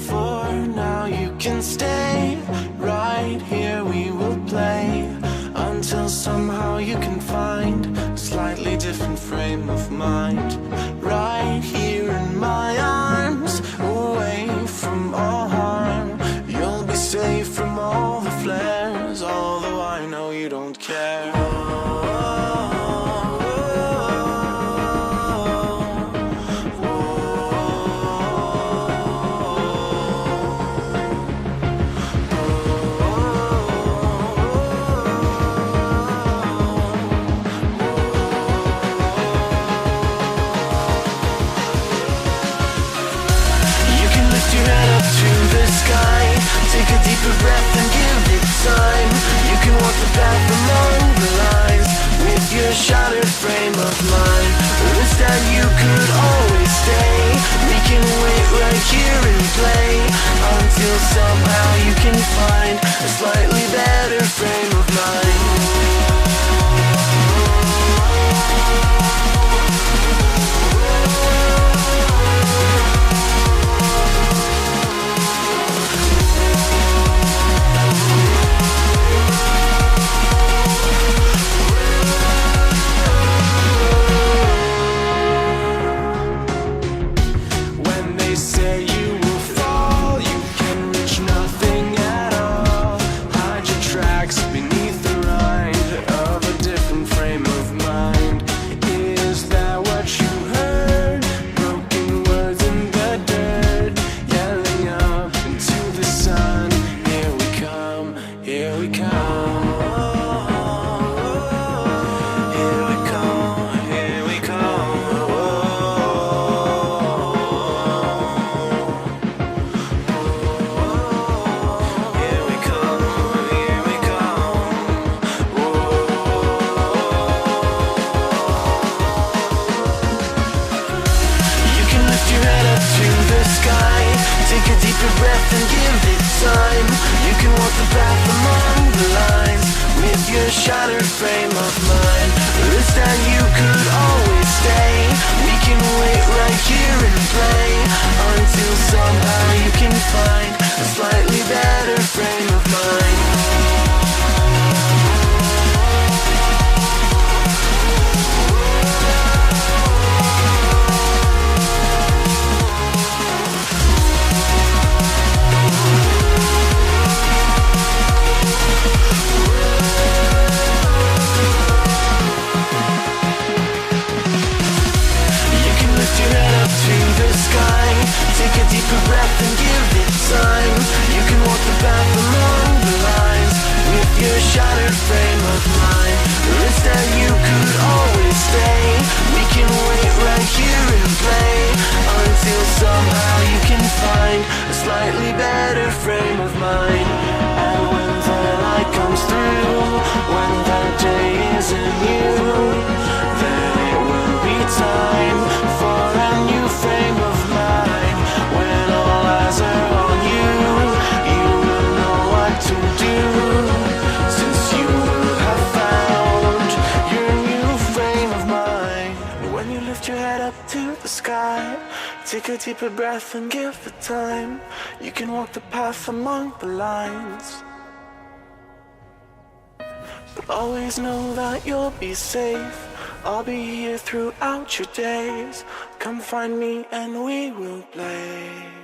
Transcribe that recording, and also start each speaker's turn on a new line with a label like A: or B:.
A: For now you can stay right here, we will play until somehow you can find a slightly different frame of mind. Right here in my arms, away from all harm, you'll be safe from all the flares, although I know you don't care. Take a deeper breath and give it time. You can walk the path among the lines with your shattered frame of mind. Or instead you could always stay. We can wait right here and play until somehow you can find a slightly better frame of mind. Take a deeper breath and give it time. You can walk the path among the lines with your shattered frame of mind. Or instead you could always stay. We can wait right here and play until somehow you can find a slightly better frame of mind. Take a deeper breath and give it time. You can walk the path along the lines with your shattered frame of mind. Or instead you could always stay. We can wait right here and play until somehow you can find a slightly better frame of mind. And when the light comes through, when the day isn't new, then it will be time for a new frame of mind. When all eyes are on you, you will know what to do, since you will have found your new frame of mind. When you lift your head up to the sky, take a deeper breath and give it time. You can walk the path among the lines, but always know that you'll be safe. I'll be here throughout your days. Come find me and we will play.